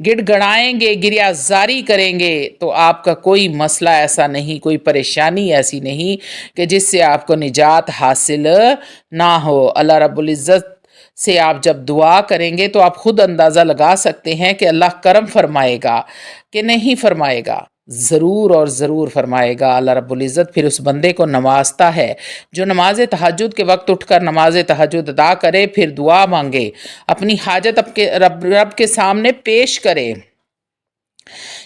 گڑ گڑائیں گے، گریہ زاری کریں گے تو آپ کا کوئی مسئلہ ایسا نہیں، کوئی پریشانی ایسی نہیں کہ جس سے آپ کو نجات حاصل نہ ہو۔ اللہ رب العزت سے آپ جب دعا کریں گے تو آپ خود اندازہ لگا سکتے ہیں کہ اللہ کرم فرمائے گا کہ نہیں فرمائے گا۔ ضرور اور ضرور فرمائے گا۔ اللہ رب العزت پھر اس بندے کو نوازتا ہے جو نماز تہجد کے وقت اٹھ کر نماز تہجد ادا کرے، پھر دعا مانگے، اپنی حاجت رب کے سامنے پیش کرے۔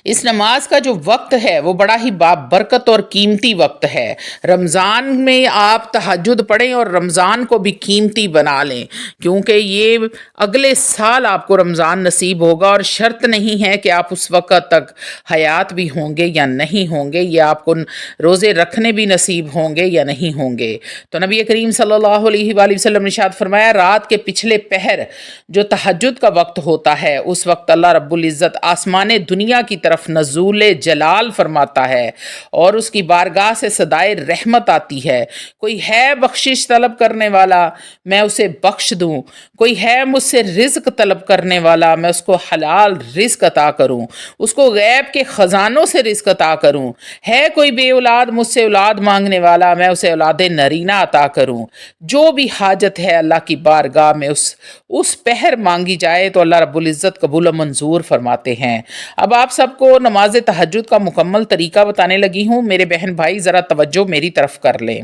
اس نماز کا جو وقت ہے وہ بڑا ہی بابرکت اور قیمتی وقت ہے۔ رمضان میں آپ تہجد پڑھیں اور رمضان کو بھی قیمتی بنا لیں، کیونکہ یہ اگلے سال آپ کو رمضان نصیب ہوگا، اور شرط نہیں ہے کہ آپ اس وقت تک حیات بھی ہوں گے یا نہیں ہوں گے، یا آپ کو روزے رکھنے بھی نصیب ہوں گے یا نہیں ہوں گے۔ تو نبی کریم صلی اللہ علیہ وآلہ وسلم نے ارشاد فرمایا، رات کے پچھلے پہر جو تہجد کا وقت ہوتا ہے، اس وقت اللہ رب العزت آسمان دنیا کی طرف نزول جلال فرماتا ہے اور اس کی بارگاہ سے صدائے رحمت آتی ہے۔ کوئی ہے بخشش طلب کرنے والا، میں اسے بخش دوں، کوئی ہے مجھ سے رزق طلب کرنے والا، میں اس کو حلال رزق عطا کروں، اس کو غیب کے خزانوں سے رزق عطا کروں، ہے کوئی بے اولاد مجھ سے اولاد مانگنے والا، میں اسے اولاد نرینہ عطا کروں۔ جو بھی حاجت ہے اللہ کی بارگاہ میں اس پہر مانگی جائے تو اللہ رب العزت قبول و منظور فرماتے ہیں۔ اب آپ سب کو نماز تہجد کا مکمل طریقہ بتانے لگی ہوں، میرے بہن بھائی ذرا توجہ میری طرف کر لیں۔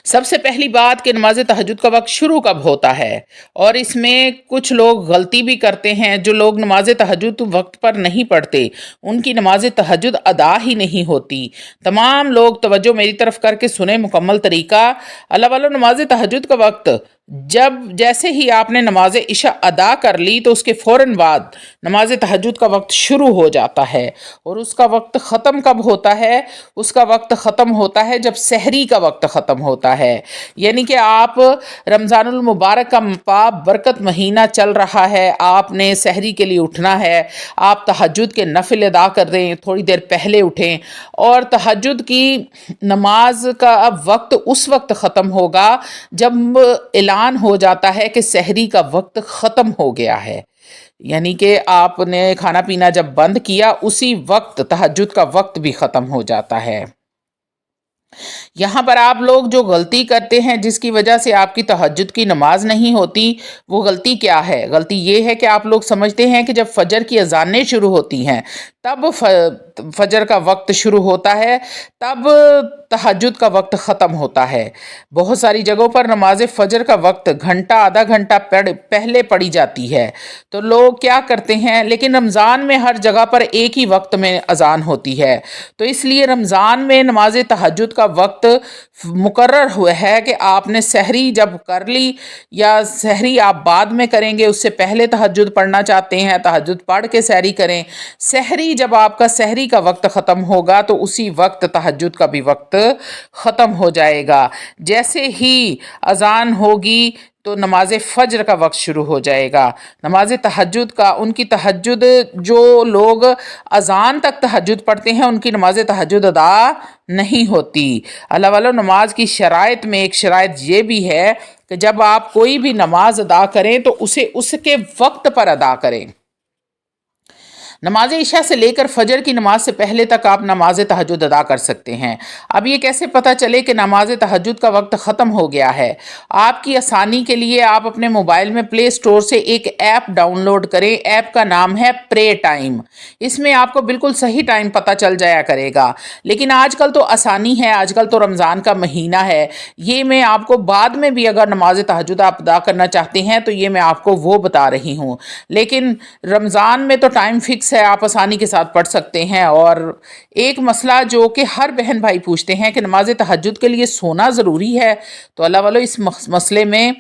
سب سے پہلی بات کہ نماز تہجد کا وقت شروع کب ہوتا ہے، اور اس میں کچھ لوگ غلطی بھی کرتے ہیں۔ جو لوگ نماز تہجد وقت پر نہیں پڑھتے ان کی نماز تہجد ادا ہی نہیں ہوتی۔ تمام لوگ توجہ میری طرف کر کے سنیں مکمل طریقہ۔ اللہ والو، نماز تہجد کا وقت جیسے ہی آپ نے نماز عشاء ادا کر لی تو اس کے فوراً بعد نماز تہجد کا وقت شروع ہو جاتا ہے، اور اس کا وقت ختم کب ہوتا ہے؟ اس کا وقت ختم ہوتا ہے جب سحری کا وقت ختم ہوتا ہے، یعنی کہ آپ رمضان المبارک کا برکت مہینہ چل رہا ہے، آپ نے سحری کے لیے اٹھنا ہے، آپ تہجد کے نفل ادا کر دیں، تھوڑی دیر پہلے اٹھیں، اور تہجد کی نماز کا وقت اس وقت ختم ہوگا جب اعلان ہو جاتا ہے کہ سحری کا وقت ختم ہو گیا ہے، یعنی کہ آپ نے کھانا پینا جب بند کیا اسی وقت تہجد کا وقت بھی ختم ہو جاتا ہے۔ یہاں پر آپ لوگ جو غلطی کرتے ہیں جس کی وجہ سے آپ کی تہجد کی نماز نہیں ہوتی، وہ غلطی کیا ہے؟ غلطی یہ ہے کہ آپ لوگ سمجھتے ہیں کہ جب فجر کی اذانیں شروع ہوتی ہیں تب فجر کا وقت شروع ہوتا ہے، تب تہجد کا وقت ختم ہوتا ہے۔ بہت ساری جگہوں پر نماز فجر کا وقت گھنٹہ آدھا گھنٹہ پہلے پڑھی جاتی ہے، تو لوگ کیا کرتے ہیں، لیکن رمضان میں ہر جگہ پر ایک ہی وقت میں اذان ہوتی ہے، تو اس لیے رمضان میں نماز تہجد کا وقت مقرر ہوا ہے کہ آپ نے سحری جب کر لی یا سحری آپ بعد میں کریں گے، اس سے پہلے تہجد پڑھنا چاہتے ہیں تہجد پڑھ کے سحری کریں۔ سحری جب آپ کا سحری کا وقت ختم ہوگا تو اسی وقت تہجد کا بھی وقت ختم ہو جائے گا۔ جیسے ہی اذان ہوگی تو نماز فجر کا وقت شروع ہو جائے گا۔ نماز تہجد کا، ان کی تہجد، جو لوگ اذان تک تہجد پڑھتے ہیں ان کی نماز تہجد ادا نہیں ہوتی۔ اللہ والو، نماز کی شرائط میں ایک شرائط یہ بھی ہے کہ جب آپ کوئی بھی نماز ادا کریں تو اسے اس کے وقت پر ادا کریں۔ نماز عشاء سے لے کر فجر کی نماز سے پہلے تک آپ نماز تہجد ادا کر سکتے ہیں۔ اب یہ کیسے پتہ چلے کہ نماز تہجد کا وقت ختم ہو گیا ہے؟ آپ کی آسانی کے لیے آپ اپنے موبائل میں پلے اسٹور سے ایک ایپ ڈاؤن لوڈ کریں، ایپ کا نام ہے پرے ٹائم۔ اس میں آپ کو بالکل صحیح ٹائم پتہ چل جایا کرے گا، لیکن آج کل تو آسانی ہے، آج کل تو رمضان کا مہینہ ہے، یہ میں آپ کو بعد میں بھی اگر نماز تہجد آپ ادا کرنا چاہتے ہیں تو یہ میں آپ کو وہ بتا رہی ہوں، لیکن رمضان میں تو ٹائم فکس ہے، آپ آسانی کے ساتھ پڑھ سکتے ہیں۔ اور ایک مسئلہ جو کہ ہر بہن بھائی پوچھتے ہیں کہ نماز تہجد کے لیے سونا ضروری ہے، تو اللہ والو، اس مسئلے میں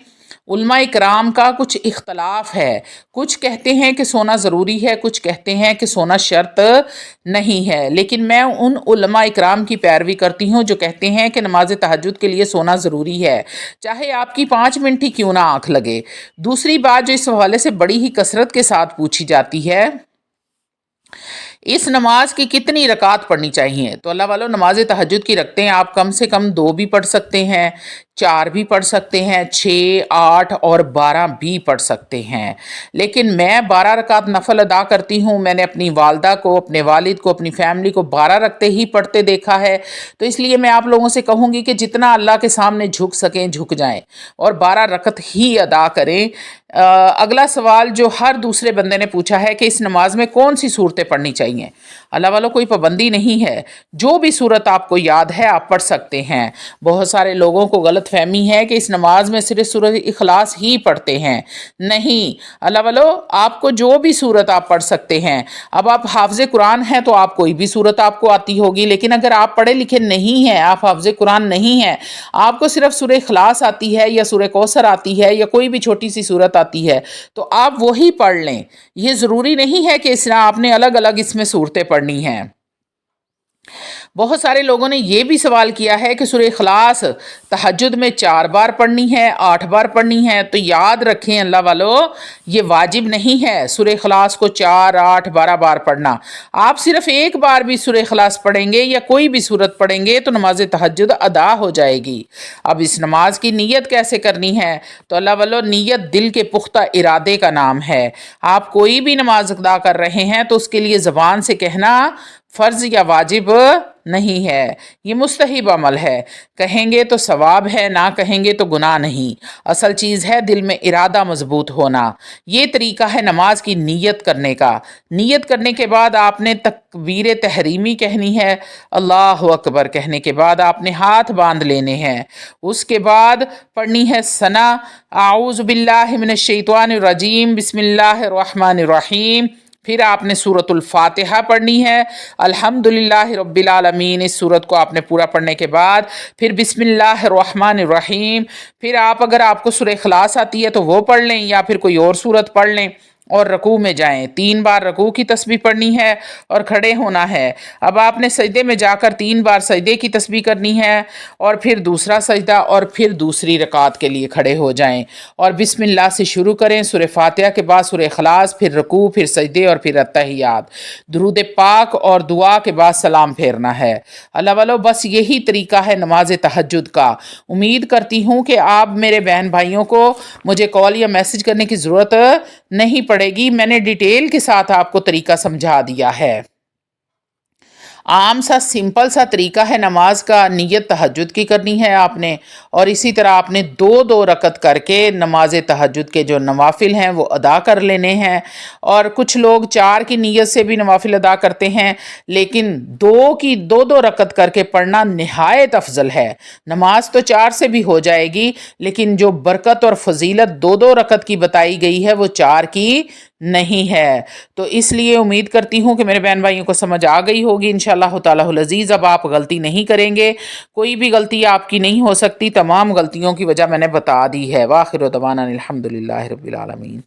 علماء اکرام کا کچھ اختلاف ہے۔ کچھ کہتے ہیں کہ سونا ضروری ہے، کچھ کہتے ہیں کہ سونا شرط نہیں ہے، لیکن میں ان علماء اکرام کی پیروی کرتی ہوں جو کہتے ہیں کہ نماز تہجد کے لیے سونا ضروری ہے، چاہے آپ کی 5 منٹ ہی کیوں نہ آنکھ لگے۔ دوسری بات جو اس حوالے سے بڑی ہی کثرت کے ساتھ پوچھی جاتی ہے، اس نماز کی کتنی رکعت پڑھنی چاہیے؟ تو اللہ والو، نماز تہجد کی رکعتیں آپ کم سے کم 2 بھی پڑھ سکتے ہیں، 4 بھی پڑھ سکتے ہیں، 6، 8 اور 12 بھی پڑھ سکتے ہیں، لیکن میں 12 رکعت نفل ادا کرتی ہوں۔ میں نے اپنی والدہ کو، اپنے والد کو، اپنی فیملی کو 12 رکعتیں ہی پڑھتے دیکھا ہے، تو اس لیے میں آپ لوگوں سے کہوں گی کہ جتنا اللہ کے سامنے جھک سکیں جھک جائیں اور 12 رکعت ہی ادا کریں۔ اگلا سوال جو ہر دوسرے بندے نے پوچھا ہے کہ اس نماز میں کون سی صورتیں پڑھنی چاہیے؟ اللہ والوں کوئی پابندی نہیں ہے، جو بھی صورت آپ کو یاد ہے آپ پڑھ سکتے ہیں۔ بہت سارے لوگوں کو غلط فہمی ہے کہ اس نماز میں صرف سورۃ اخلاص ہی پڑھتے ہیں، نہیں، اللہ والو آپ کو جو بھی صورت آپ پڑھ سکتے ہیں۔ اب آپ حافظ قرآن ہیں تو آپ کوئی بھی صورت آپ کو آتی ہوگی، لیکن اگر آپ پڑھے لکھے نہیں ہیں، آپ حافظ قرآن نہیں ہیں، آپ کو صرف سورہ اخلاص آتی ہے یا سورہ کوثر آتی ہے یا کوئی بھی چھوٹی سی صورت آتی ہے تو آپ وہی پڑھ لیں۔ یہ ضروری نہیں ہے کہ اس طرح آپ نے الگ الگ اس میں صورتیں پڑھنی ہیں۔ بہت سارے لوگوں نے یہ بھی سوال کیا ہے کہ سورہ اخلاص تہجد میں 4 بار پڑھنی ہے، 8 بار پڑھنی ہے، تو یاد رکھیں اللہ والو یہ واجب نہیں ہے سورہ اخلاص کو 4، 8، 12 بار پڑھنا۔ آپ صرف ایک بار بھی سورہ اخلاص پڑھیں گے یا کوئی بھی سورت پڑھیں گے تو نماز تہجد ادا ہو جائے گی۔ اب اس نماز کی نیت کیسے کرنی ہے؟ تو اللہ والو نیت دل کے پختہ ارادے کا نام ہے۔ آپ کوئی بھی نماز ادا کر رہے ہیں تو اس کے لیے زبان سے کہنا فرض یا واجب نہیں ہے، یہ مستحب عمل ہے، کہیں گے تو ثواب ہے، نہ کہیں گے تو گناہ نہیں۔ اصل چیز ہے دل میں ارادہ مضبوط ہونا۔ یہ طریقہ ہے نماز کی نیت کرنے کا۔ نیت کرنے کے بعد آپ نے تکبیر تحریمی کہنی ہے، اللہ اکبر کہنے کے بعد آپ نے ہاتھ باندھ لینے ہیں، اس کے بعد پڑھنی ہے ثنا، اعوذ باللہ من الشیطان الرجیم، بسم اللہ الرحمن الرحیم۔ پھر آپ نے سورۃ الفاتحہ پڑھنی ہے، الحمدللہ رب العالمین، اس سورت کو آپ نے پورا پڑھنے کے بعد پھر بسم اللہ الرحمن الرحیم، پھر اگر آپ کو سورہ اخلاص آتی ہے تو وہ پڑھ لیں یا پھر کوئی اور سورت پڑھ لیں اور رکوع میں جائیں۔ 3 بار رکوع کی تسبیح پڑھنی ہے اور کھڑے ہونا ہے۔ اب آپ نے سجدے میں جا کر 3 بار سجدے کی تسبیح کرنی ہے اور پھر دوسرا سجدہ اور پھر دوسری رکعت کے لیے کھڑے ہو جائیں اور بسم اللہ سے شروع کریں، سورہ فاتحہ کے بعد سورہ اخلاص، پھر رکوع، پھر سجدے اور پھر التحیات، درود پاک اور دعا کے بعد سلام پھیرنا ہے۔ اللہ والو بس یہی طریقہ ہے نماز تہجد کا۔ امید کرتی ہوں کہ آپ میرے بہن بھائیوں کو مجھے کال یا میسج کرنے کی ضرورت نہیں پڑے گی، میں نے ڈیٹیل کے ساتھ آپ کو طریقہ سمجھا دیا ہے۔ عام سا سمپل سا طریقہ ہے نماز کا، نیت تہجد کی کرنی ہے آپ نے، اور اسی طرح آپ نے 2 رکعت کر کے نماز تہجد کے جو نوافل ہیں وہ ادا کر لینے ہیں۔ اور کچھ لوگ 4 کی نیت سے بھی نوافل ادا کرتے ہیں، لیکن 2 رکعت کر کے پڑھنا نہایت افضل ہے۔ نماز تو 4 سے بھی ہو جائے گی، لیکن جو برکت اور فضیلت 2 رکعت کی بتائی گئی ہے وہ 4 کی نہیں ہے۔ تو اس لیے امید کرتی ہوں کہ میرے بہن بھائیوں کو سمجھ آ گئی ہوگی انشاءاللہ تعالی العزیز۔ اب آپ غلطی نہیں کریں گے، کوئی بھی غلطی آپ کی نہیں ہو سکتی، تمام غلطیوں کی وجہ میں نے بتا دی ہے۔ وآخر دعوانا الحمدللہ رب العالمین۔